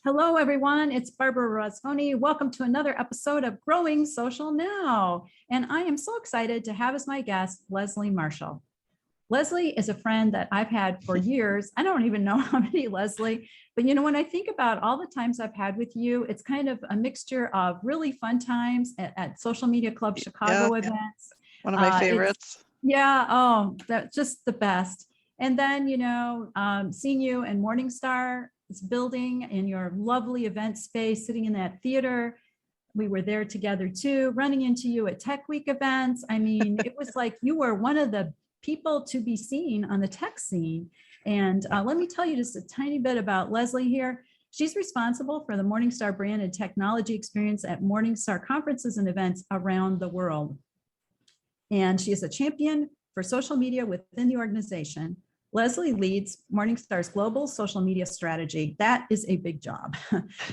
Hello, everyone. It's Barbara Rosconi. Welcome to another episode of Growing Social Now. And I am so excited to have as my guest, Leslie Marshall. Leslie is a friend that I've had for years. I don't even know how many, Leslie, but when I think about all the times I've had with you, it's kind of a mixture of really fun times at Social Media Club Chicago events. One of my favorites. That's just the best. And then, seeing you in Morningstar building in your lovely event space, sitting in that theater. We were there together too, running into you at Tech Week events. I mean, it was like you were one of the people to be seen on the tech scene. And let me tell you just a tiny bit about Leslie here. She's responsible for the Morningstar brand and technology experience at Morningstar conferences and events around the world. And she is a champion for social media within the organization. Leslie leads Morningstar's global social media strategy. That is a big job.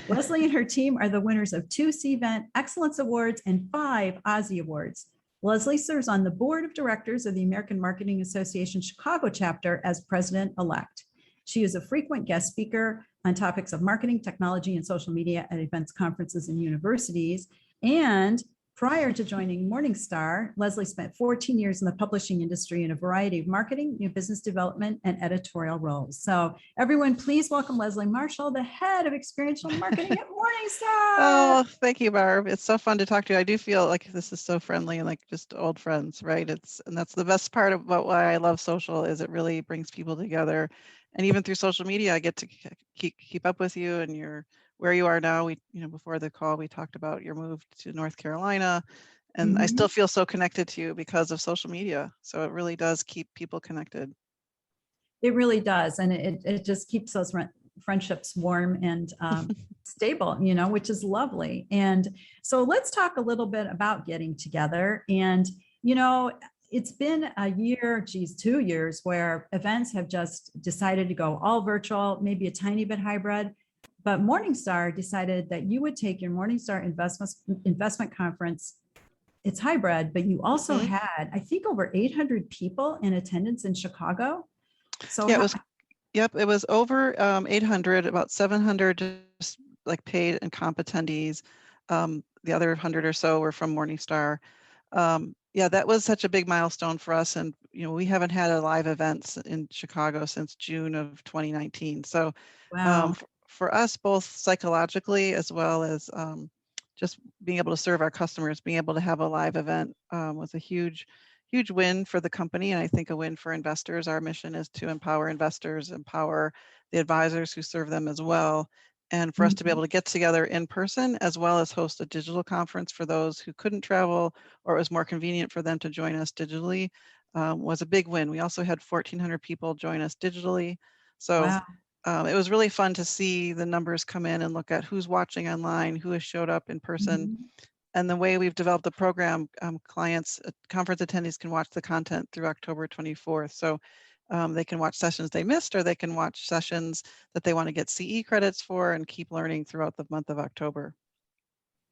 Leslie and her team are the winners of 2 CVent Excellence Awards and 5 Ozzie Awards. Leslie serves on the board of directors of the American Marketing Association Chicago chapter as president-elect. She is a frequent guest speaker on topics of marketing, technology, and social media at events, conferences, and universities. And prior to joining Morningstar, Leslie spent 14 years in the publishing industry in a variety of marketing, new business development, and editorial roles. So everyone, please welcome Leslie Marshall, the head of Experiential Marketing at Morningstar. Oh, thank you, Barb. It's so fun to talk to you. I do feel like this is so friendly and like just old friends, right? And that's the best part about why I love social is it really brings people together. And even through social media, I get to keep up with you and where you are now. Before the call, we talked about your move to North Carolina, and I still feel so connected to you because of social media. So it really does keep people connected. It really does. And it just keeps those friendships warm and stable, which is lovely. And so let's talk a little bit about getting together. And, it's been a year, 2 years where events have just decided to go all virtual, maybe a tiny bit hybrid. But Morningstar decided that you would take your Morningstar investment conference. It's hybrid, but you also had, I think, over 800 people in attendance in Chicago. So yeah, it was over 800, about 700 just like paid and comp attendees. The other 100 or so were from Morningstar. That was such a big milestone for us. And, we haven't had a live event in Chicago since June of 2019. So wow. For us, both psychologically as well as just being able to serve our customers, being able to have a live event was a huge win for the company. And I think a win for investors. Our mission is to empower investors, empower the advisors who serve them as well. And for us to be able to get together in person, as well as host a digital conference for those who couldn't travel, or it was more convenient for them to join us digitally, was a big win. We also had 1,400 people join us digitally. So wow. it was really fun to see the numbers come in and look at who's watching online, who has showed up in person. And the way we've developed the program, conference attendees can watch the content through October 24th. So they can watch sessions they missed, or they can watch sessions that they want to get CE credits for and keep learning throughout the month of October.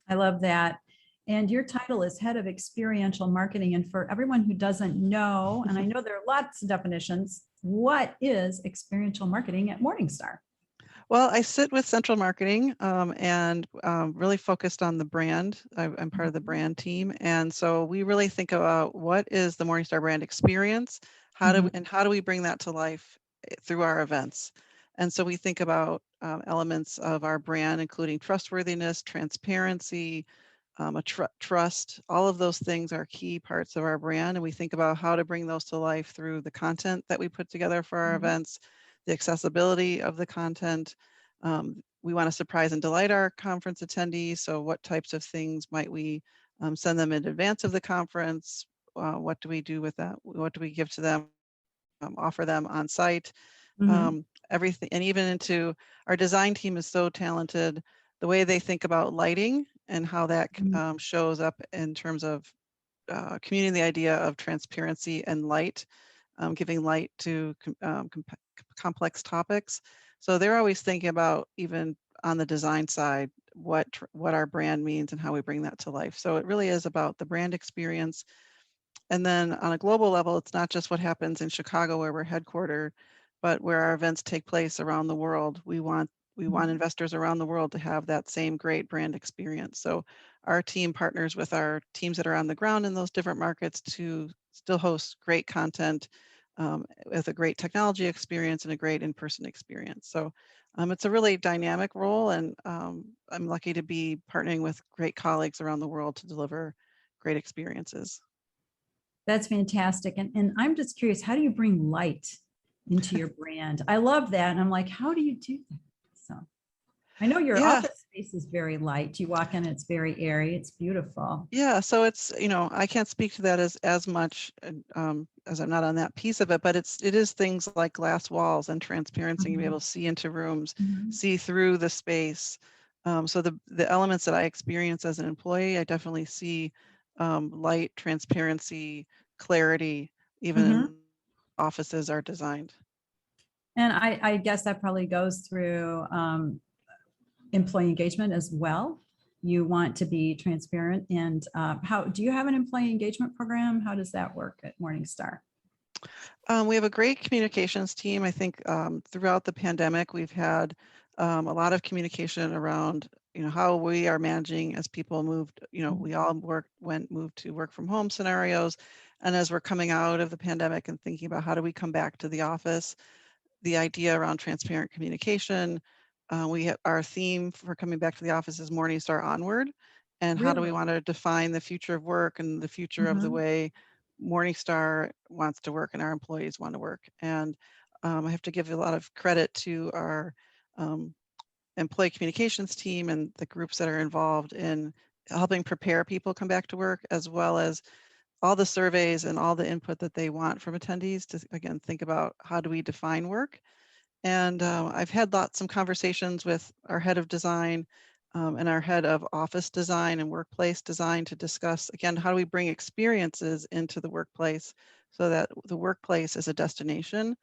I love that. And your title is Head of Experiential Marketing. And for everyone who doesn't know, and I know there are lots of definitions, what is experiential marketing at Morningstar? Well, I sit with central marketing and really focused on the brand. I'm part of the brand team. And so we really think about what is the Morningstar brand experience? How do we bring that to life through our events? And so we think about elements of our brand, including trustworthiness, transparency, trust. All of those things are key parts of our brand. And we think about how to bring those to life through the content that we put together for our events, the accessibility of the content. We want to surprise and delight our conference attendees. So what types of things might we send them in advance of the conference? What do we do with that? What do we give to them, offer them on site? Everything, and even into our design team is so talented. The way they think about lighting and how that shows up in terms of communicating the idea of transparency and light, giving light to complex topics. So they're always thinking about, even on the design side, what our brand means and how we bring that to life. So it really is about the brand experience. And then on a global level, it's not just what happens in Chicago where we're headquartered, but where our events take place around the world. We we want investors around the world to have that same great brand experience. So our team partners with our teams that are on the ground in those different markets to still host great content with a great technology experience and a great in-person experience. So it's a really dynamic role, and I'm lucky to be partnering with great colleagues around the world to deliver great experiences. That's fantastic. And I'm just curious, how do you bring light into your brand? I love that. And I'm like, how do you do that? So I know your Yeah, office space is very light. You walk in, it's very airy. It's beautiful. yeah. So it's, I can't speak to that as much as I'm not on that piece of it, but it is things like glass walls and transparency, be able to see into rooms, Mhm. see through the space. So the elements that I experience as an employee, I definitely see light, transparency, clarity, even Mhm. in offices are designed. And I guess that probably goes through employee engagement as well. You want to be transparent. And how do you have an employee engagement program? How does that work at Morningstar? We have a great communications team. I think throughout the pandemic, we've had a lot of communication around, how we are managing as people moved, we all moved to work from home scenarios. And as we're coming out of the pandemic and thinking about how do we come back to the office, the idea around transparent communication. Our theme for coming back to the office is Morningstar Onward, and how do we Really? want to define the future of work and the future of the Mhm. way Morningstar wants to work and our employees want to work. And I have to give a lot of credit to our um, employee communications team and the groups that are involved in helping prepare people come back to work, as well as all the surveys and all the input that they want from attendees to, again, think about how do we define work. And I've had some conversations with our head of design and our head of office design and workplace design to discuss, again, how do we bring experiences into the workplace so that the workplace is a destination.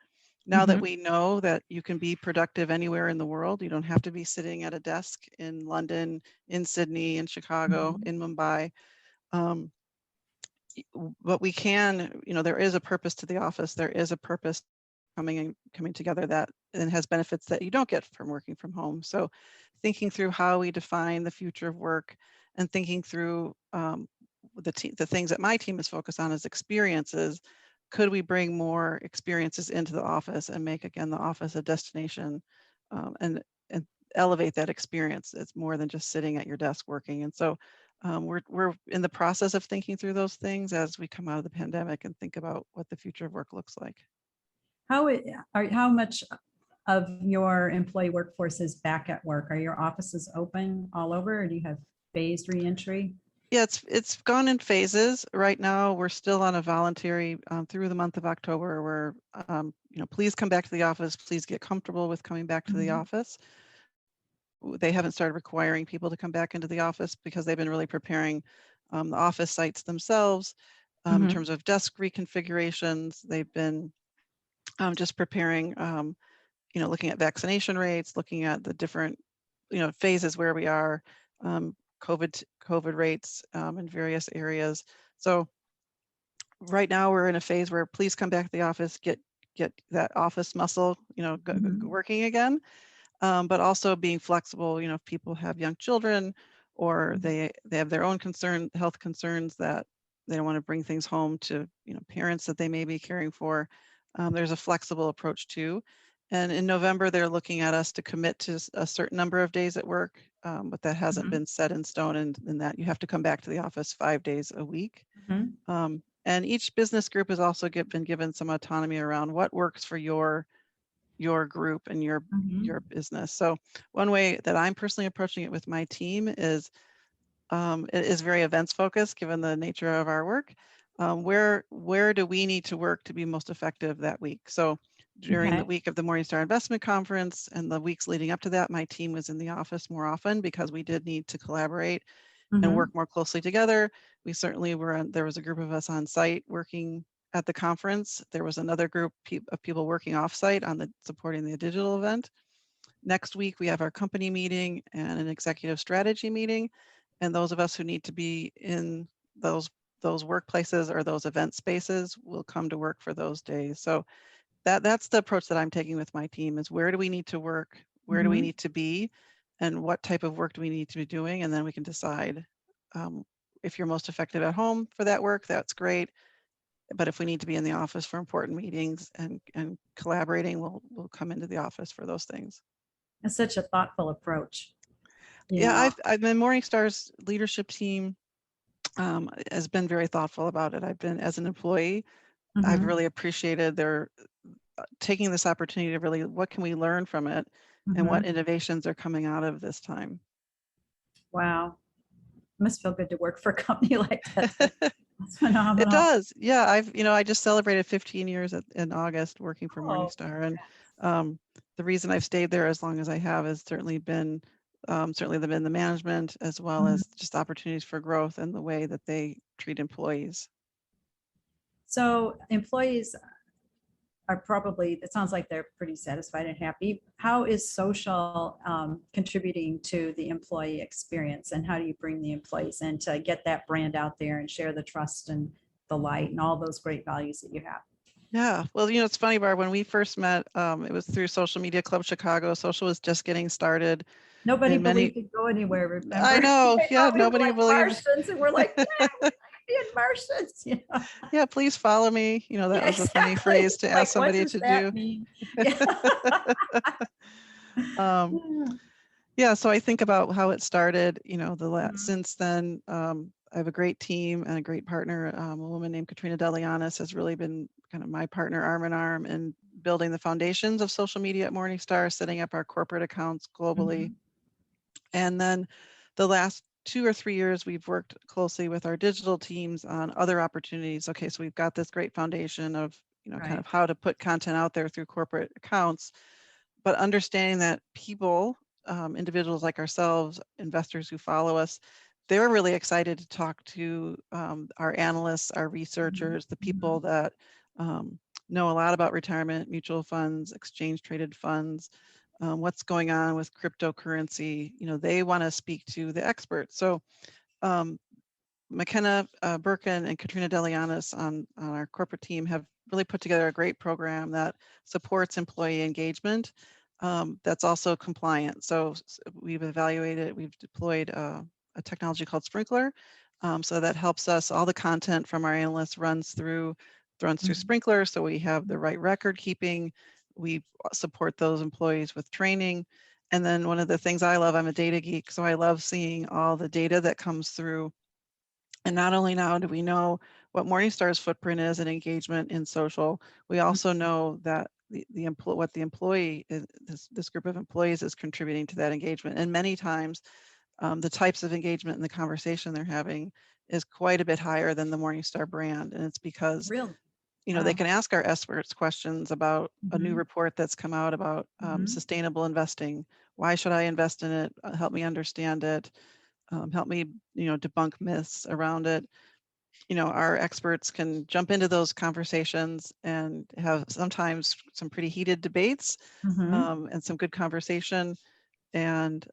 Now that Mhm. we know that you can be productive anywhere in the world, you don't have to be sitting at a desk in London, in Sydney, in Chicago, Mhm. in Mumbai. Um, but we can, there is a purpose to the office. There is a purpose coming together that and has benefits that you don't get from working from home. So thinking through how we define the future of work and thinking through the things that my team is focused on as experiences, could we bring more experiences into the office and make, again, the office a destination and elevate that experience? It's more than just sitting at your desk working. And so we're in the process of thinking through those things as we come out of the pandemic and think about what the future of work looks like. How much of your employee workforce is back at work? Are your offices open all over, or do you have phased reentry? Yeah, it's gone in phases. Right now, we're still on a voluntary through the month of October. Where please come back to the office. Please get comfortable with coming back to the Mhm. office. They haven't started requiring people to come back into the office because they've been really preparing the office sites themselves in Mhm. terms of desk reconfigurations. They've been just preparing, looking at vaccination rates, looking at the different, phases where we are, COVID rates in various areas. So right now we're in a phase where please come back to the office, get that office muscle, Mhm. working again. But also being flexible, if people have young children or they have their own health concerns that they don't want to bring things home to, parents that they may be caring for. There's a flexible approach too. And in November, they're looking at us to commit to a certain number of days at work, but that hasn't Mhm. been set in stone, and in that you have to come back to the office 5 days a week. Mhm. And each business group has also been given some autonomy around what works for your group and your Mhm. business. So one way that I'm personally approaching it with my team is it is very events focused given the nature of our work. Where do we need to work to be most effective that week? So during the Okay. week of the Morningstar Investment Conference and the weeks leading up to that, my team was in the office more often because we did need to collaborate and work Mhm. more closely together. We certainly there was a group of us on site working at the conference. There was another group of people working off site on supporting the digital event. Next week, we have our company meeting and an executive strategy meeting. And those of us who need to be in those workplaces or those event spaces will come to work for those days. So that's the approach that I'm taking with my team is where do we need to work? where do we need to be, and what type of work do we need to be doing, and then we can decide if you're most effective at home for that work, that's great. But if we need to be in the office for important meetings and collaborating, we'll come into the office for those things. It's such a thoughtful approach. Yeah, I've been Morningstar's leadership team has been very thoughtful about it. I've been, as an employee, I've really appreciated their taking this opportunity to really, what can we learn from it, and what innovations are coming out of this time. Wow. Must feel good to work for a company like that. That's It phenomenal. does. Yeah, I just celebrated 15 years in August working for Oh, Morningstar, and the reason I've stayed there as long as I have has certainly been the management, as well as just opportunities for growth and the way that they treat employees. So employees are probably, it sounds like they're pretty satisfied and happy. How is social contributing to the employee experience, and how do you bring the employees in to get that brand out there and share the trust and the light and all those great values that you have? Yeah, well, it's funny, Barb, when we first met, it was through Social Media Club Chicago. Social was just getting started. Nobody in many, believed it'd go anywhere, remember? I know, They yeah, thought we were nobody like believed. Martians, and we're like, yeah, we like being Martians. Yeah, please follow me. That Yeah, was a funny exactly. phrase to ask Like, what somebody does to that do. mean? Yeah. Um, yeah, so I think about how it started, Mhm. since then, I have a great team and a great partner. A woman named Katrina Delianis has really been kind of my partner, arm in arm, in building the foundations of social media at Morningstar, setting up our corporate accounts globally. Mhm. And then the last 2 or 3 years, we've worked closely with our digital teams on other opportunities. Okay, so we've got this great foundation of, kind Right. of how to put content out there through corporate accounts, but understanding that people, individuals like ourselves, investors who follow us, they're really excited to talk to our analysts, our researchers, the people that know a lot about retirement, mutual funds, exchange traded funds, what's going on with cryptocurrency. They want to speak to the experts. So um, McKenna Birkin and Katrina Delianis on our corporate team have really put together a great program that supports employee engagement, that's also compliant. So we've deployed a technology called Sprinkler. So that helps us, all the content from our analysts runs through Sprinkler. So we have the right record keeping. We support those employees with training. And then one of the things I love, I'm a data geek, so I love seeing all the data that comes through. And not only now do we know what Morningstar's footprint is and engagement in social, we also know that what the employee is, this group of employees is contributing to that engagement. And many times, the types of engagement and the conversation they're having is quite a bit higher than the Morningstar brand. And it's because Real. they Wow. can ask our experts questions about a new report that's come out about sustainable investing. Why should I invest in it? Help me understand it. Help me, debunk myths around it. Our experts can jump into those conversations and have sometimes some pretty heated debates, and some good conversation. And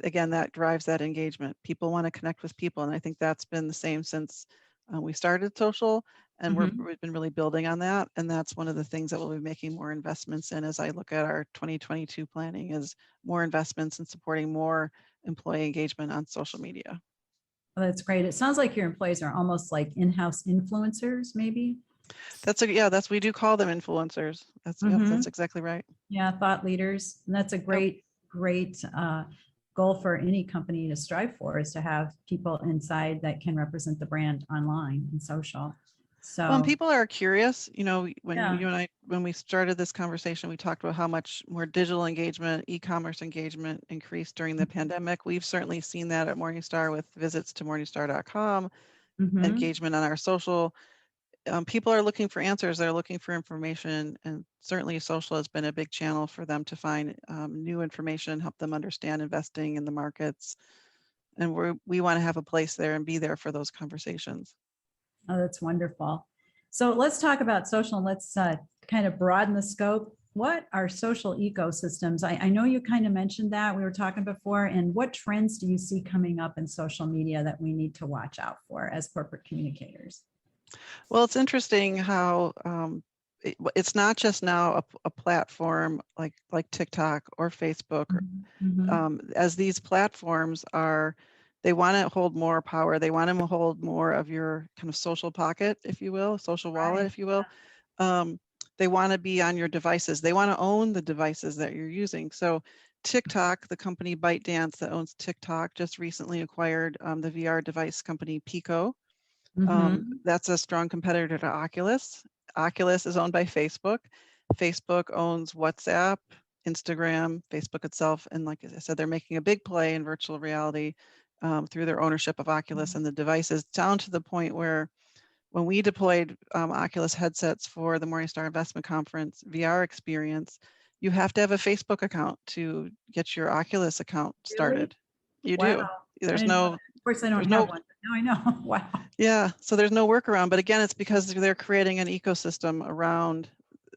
again, that drives that engagement. People want to connect with people. And I think that's been the same since we started social. And we've been really building on that. And that's one of the things that we'll be making more investments in as I look at our 2022 planning, is more investments in supporting more employee engagement on social media. Well, that's great. It sounds like your employees are almost like in-house influencers, maybe. We do call them influencers. That's exactly right. Yeah, thought leaders. And that's a Yep. great goal for any company to strive for, is to have people inside that can represent the brand online and social. Well, and So people are curious, when yeah. you and I, when we started this conversation, we talked about how much more digital engagement, e-commerce engagement increased during the pandemic. We've certainly seen that at Morningstar with visits to morningstar.com, engagement on our social. People are looking for answers. They're looking for information, and certainly social has been a big channel for them to find new information, help them understand investing in the markets. And we want to have a place there and be there for those conversations. Oh, that's wonderful. So let's talk about social, and let's kind of broaden the scope. What are social ecosystems? I know you kind of mentioned that, we were talking before, and what trends do you see coming up in social media that we need to watch out for as corporate communicators? Well, it's interesting how it's not just now a platform like TikTok or Facebook, as these platforms they want to hold more power. They want to hold more of your kind of social pocket, if you will, social wallet, Right. if you will. They want to be on your devices. They want to own the devices that you're using. So TikTok, the company ByteDance that owns TikTok, just recently acquired the VR device company Pico. That's a strong competitor to Oculus. Oculus is owned by Facebook. Facebook owns WhatsApp, Instagram, Facebook itself. And like I said, they're making a big play in virtual reality through their ownership of Oculus and the devices, down to the point where when we deployed Oculus headsets for the Morningstar Investment Conference VR experience, you have to have a Facebook account to get your Oculus account Really? started. You Wow. do. I There's didn't know that. no, Of course, I don't there's have no one, but now I know. Wow. yeah, so there's no workaround, but again, it's because they're creating an ecosystem around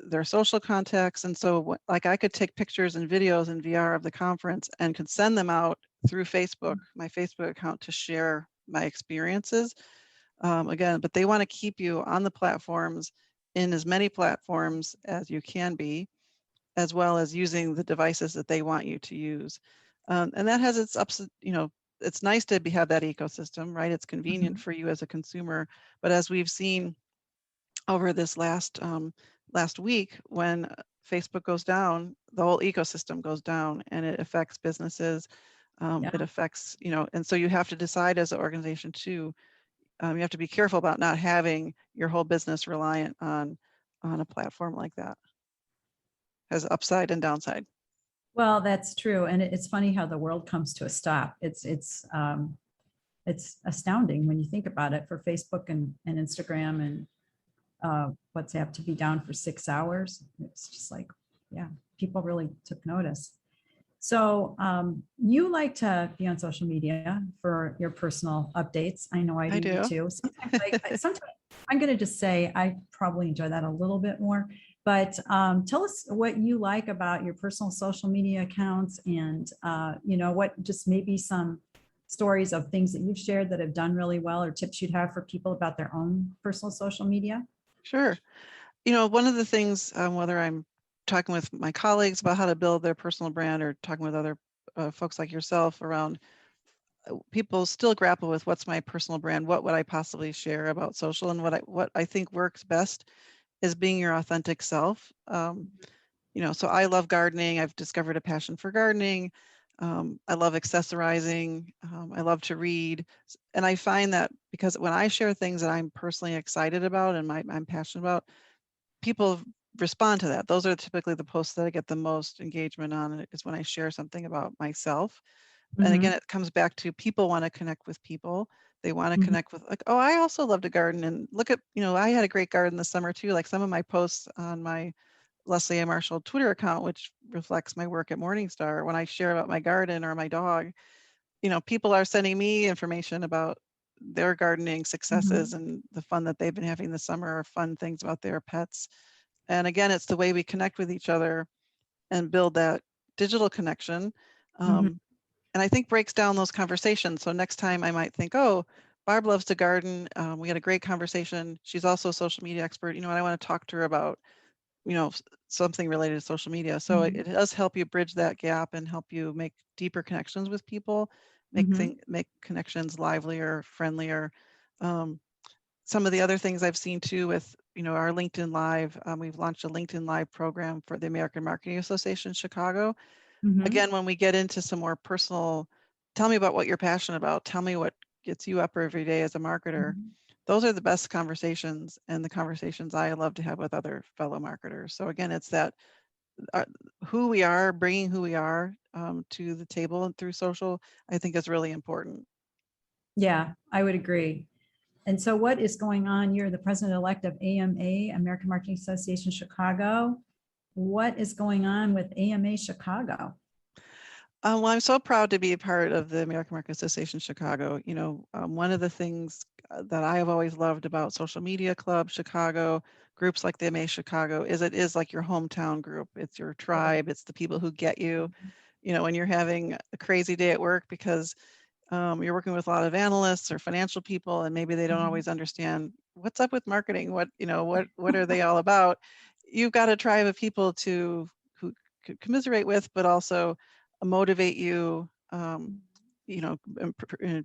their social contacts. And so like I could take pictures and videos in VR of the conference and could send them out through Facebook, my Facebook account, to share my experiences. Again, but they want to keep you on the platforms, in as many platforms as you can be, as well as using the devices that they want you to use. And that has its ups, it's nice to have that ecosystem, right? It's convenient for you as a consumer. But as we've seen over this last week, when Facebook goes down, the whole ecosystem goes down, and it affects businesses. Yeah. It affects, and so you have to decide as an organization too. You have to be careful about not having your whole business reliant on a platform like that. Has upside and downside. Well, that's true. And it's funny how the world comes to a stop. It's astounding when you think about it, for Facebook and Instagram and WhatsApp to be down for 6 hours. It's just like, yeah, people really took notice. So you like to be on social media for your personal updates. I know I do too. Sometimes I'm going to just say I probably enjoy that a little bit more. But tell us what you like about your personal social media accounts, and what just maybe some stories of things that you've shared that have done really well, or tips you'd have for people about their own personal social media. Sure. One of the things, whether I'm talking with my colleagues about how to build their personal brand, or talking with other folks like yourself around, people still grapple with what's my personal brand, what would I possibly share about social, and what I think works best is being your authentic self. So I love gardening. I've discovered a passion for gardening. I love accessorizing. I love to read. And I find that because when I share things that I'm personally excited about and I'm passionate about, people respond to that. Those are typically the posts that I get the most engagement on, is when I share something about myself. And again, it comes back to people want to connect with people. They want to connect with, like, oh, I also love to garden, and look at, I had a great garden this summer too. Like some of my posts on my Leslie A. Marshall Twitter account, which reflects my work at Morningstar, when I share about my garden or my dog, people are sending me information about their gardening successes and the fun that they've been having this summer, or fun things about their pets. And again, it's the way we connect with each other and build that digital connection. And I think breaks down those conversations. So next time I might think, oh, Barb loves to garden. We had a great conversation. She's also a social media expert, and I want to talk to her about, something related to social media. So it does help you bridge that gap and help you make deeper connections with people, make connections livelier, friendlier. Some of the other things I've seen too with, our LinkedIn Live, we've launched a LinkedIn Live program for the American Marketing Association Chicago. Again, when we get into some more personal, tell me about what you're passionate about, tell me what gets you up every day as a marketer. Those are the best conversations, and the conversations I love to have with other fellow marketers. So again, it's that who we are, bringing who we are to the table and through social, I think is really important. Yeah, I would agree. And so what is going on? You're the president-elect of AMA, American Marketing Association Chicago. What is going on with AMA Chicago? Well, I'm so proud to be a part of the American Marketing Association Chicago. One of the things that I have always loved about Social Media Club Chicago, groups like the AMA Chicago, is it is like your hometown group. It's your tribe. It's the people who get you, when you're having a crazy day at work because you're working with a lot of analysts or financial people, and maybe they don't always understand what's up with marketing. What are they all about? you've got a tribe of people who commiserate with, but also motivate you,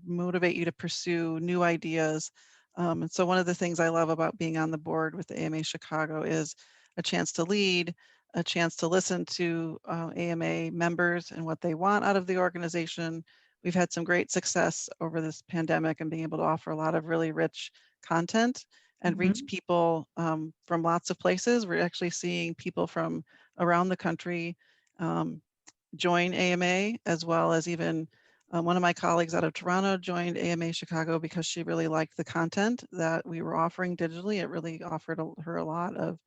motivate you to pursue new ideas. And so one of the things I love about being on the board with the AMA Chicago is a chance to lead, a chance to listen to AMA members and what they want out of the organization. We've had some great success over this pandemic and being able to offer a lot of really rich content and reach people from lots of places. We're actually seeing people from around the country join AMA, as well as even one of my colleagues out of Toronto joined AMA Chicago because she really liked the content that we were offering digitally. It really offered her a lot of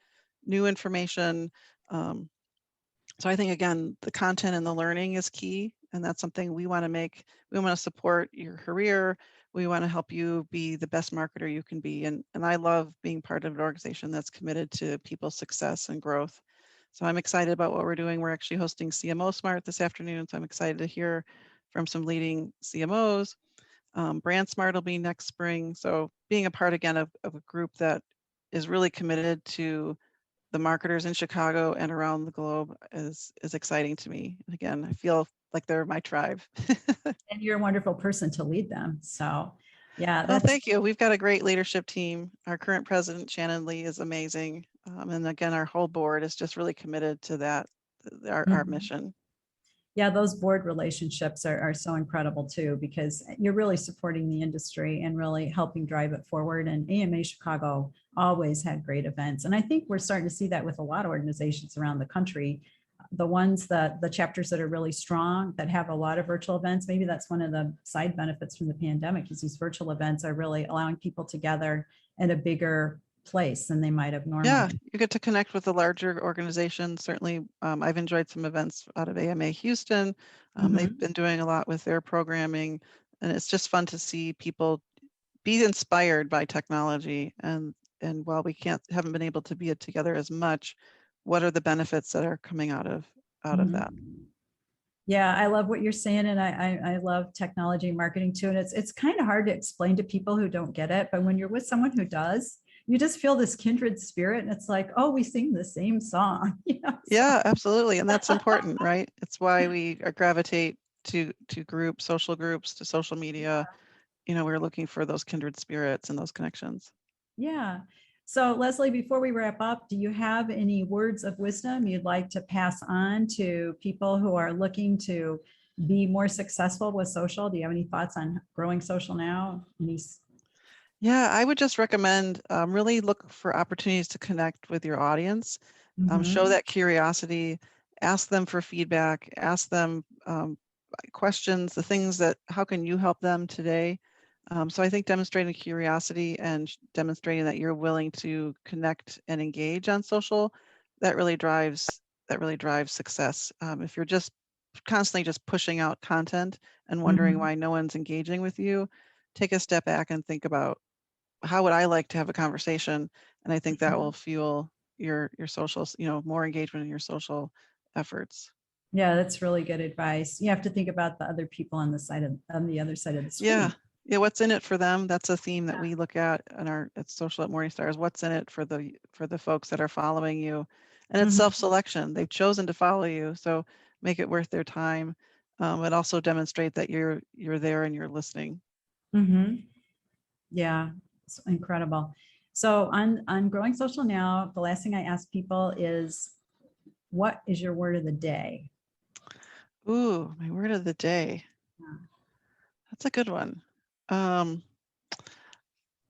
new information. So I think, again, the content and the learning is key. And that's something we want to make. We want to support your career. We want to help you be the best marketer you can be. And I love being part of an organization that's committed to people's success and growth. So I'm excited about what we're doing. We're actually hosting CMO Smart this afternoon. So I'm excited to hear from some leading CMOs. Brand Smart will be next spring. So being a part again of a group that is really committed to the marketers in Chicago and around the globe is exciting to me. And again, I feel like they're my tribe. And you're a wonderful person to lead them. So yeah, Well, that's, thank you. We've got a great leadership team. Our current president, Shannon Lee, is amazing. And again, our whole board is just really committed to that, our mission. Yeah, those board relationships are so incredible too, because you're really supporting the industry and really helping drive it forward. And AMA Chicago always had great events. And I think we're starting to see that with a lot of organizations around the country. The ones that the chapters that are really strong, that have a lot of virtual events, maybe that's one of the side benefits from the pandemic, is these virtual events are really allowing people together in a bigger place than they might have normally. Yeah, you get to connect with a larger organization. Certainly, I've enjoyed some events out of AMA Houston. They've been doing a lot with their programming, and it's just fun to see people be inspired by technology. And while we haven't been able to be together as much, what are the benefits that are coming out of that? Yeah, I love what you're saying, and I love technology and marketing too. And it's kind of hard to explain to people who don't get it, but when you're with someone who does, you just feel this kindred spirit, and it's like, oh, we sing the same song. Yeah, absolutely, and that's important, right? It's why we gravitate to groups, social groups, to social media. We're looking for those kindred spirits and those connections. Yeah. So Leslie, before we wrap up, do you have any words of wisdom you'd like to pass on to people who are looking to be more successful with social? Do you have any thoughts on growing social now? Yeah, I would just recommend really look for opportunities to connect with your audience, show that curiosity, ask them for feedback, ask them questions, the things that, how can you help them today? So I think demonstrating curiosity and demonstrating that you're willing to connect and engage on social, that really drives success. If you're just constantly just pushing out content and wondering why no one's engaging with you, take a step back and think about, how would I like to have a conversation? And I think that will fuel your social, more engagement in your social efforts. Yeah, that's really good advice. You have to think about the other people on the other side of the screen. Yeah, what's in it for them? That's a theme that we look at in at social at Morningstar, is what's in it for the folks that are following you. And it's self-selection. They've chosen to follow you, so make it worth their time. But also demonstrate that you're there and you're listening. Yeah, it's incredible. So on growing social now, the last thing I ask people is, what is your word of the day? Ooh, my word of the day. That's a good one. I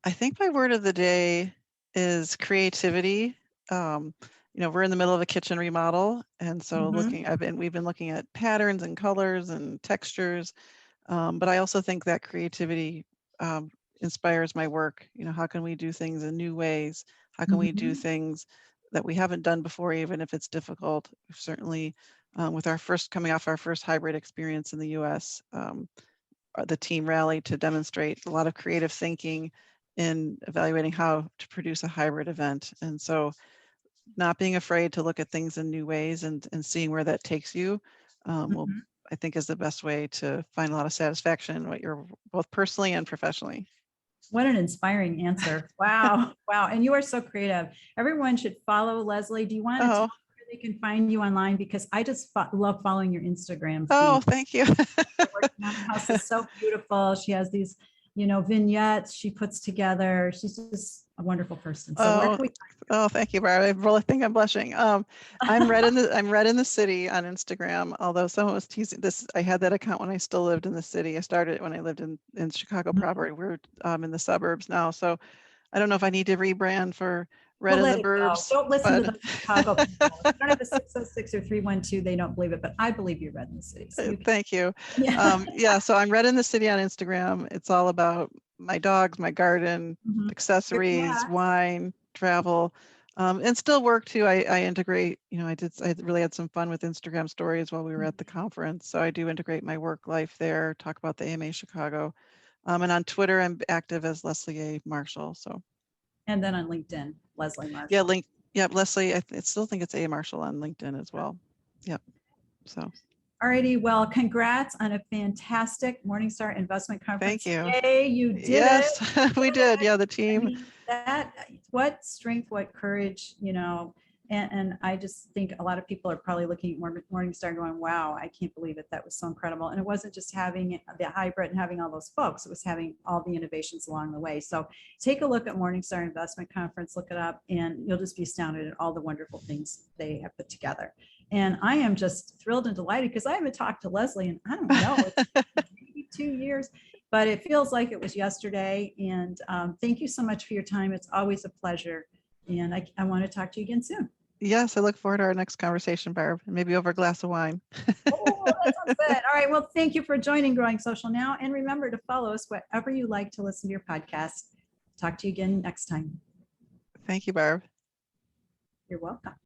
think my word of the day is creativity. We're in the middle of a kitchen remodel, and so we've been looking at patterns and colors and textures, but I also think that creativity inspires my work. How can we do things in new ways? How can we do things that we haven't done before, even if it's difficult? Certainly, with coming off our first hybrid experience in the U.S., the team rallied to demonstrate a lot of creative thinking in evaluating how to produce a hybrid event. And so not being afraid to look at things in new ways and seeing where that takes you will, I think, is the best way to find a lot of satisfaction in what you're both personally and professionally. What an inspiring answer. Wow. Wow. And you are so creative. Everyone should follow Leslie. Do you want to tell Oh, them where they can find you online? Because I just love following your Instagram oh, feed. thank you. You're working on the house is so beautiful. She has these, vignettes she puts together. She's just a wonderful person. So where Oh, can we oh, thank you, Barb. I really think I'm blushing. I'm Red in the City on Instagram. Although someone was teasing this, I had that account when I still lived in the city. I started it when I lived in Chicago find? proper. We're in the suburbs now, so I don't know if I need to rebrand for Red We'll in let the it go. Burbs, Don't listen to but the Chicago people. If you don't have a 606 or 312, they don't believe it, but I believe you're red in the city. So you can, thank you. yeah. Yeah, so I'm Red in the City on Instagram. It's all about my dogs, my garden, Mhm. Your accessories, cats. wine, travel, and still work too. I integrate, I really had some fun with Instagram stories while we were at the conference. So I do integrate my work life there, talk about the AMA Chicago. And on Twitter, I'm active as Leslie A. Marshall. So And then on LinkedIn, Leslie yeah, Marshall. yeah, Leslie, I still think it's A. Marshall on LinkedIn as well. Yep. So Alrighty, well, congrats on a fantastic Morningstar Investment thank Conference. you. Yay, you did it. Yes, we did. Yeah, the I team. mean, what strength, what courage, and I just think a lot of people are probably looking at Morningstar going, wow, I can't believe it. That was so incredible. And it wasn't just having the hybrid and having all those folks, it was having all the innovations along the way. So take a look at Morningstar Investment Conference, look it up, and you'll just be astounded at all the wonderful things they have put together. And I am just thrilled and delighted because I haven't talked to Leslie in, I don't know, it's maybe 2 years, but it feels like it was yesterday. And thank you so much for your time. It's always a pleasure. And I want to talk to you again soon. Yes, I look forward to our next conversation, Barb, and maybe over a glass of wine. Oh, that sounds good. All right. Well, thank you for joining Growing Social Now. And remember to follow us wherever you like to listen to your podcast. Talk to you again next time. Thank you, Barb. You're welcome.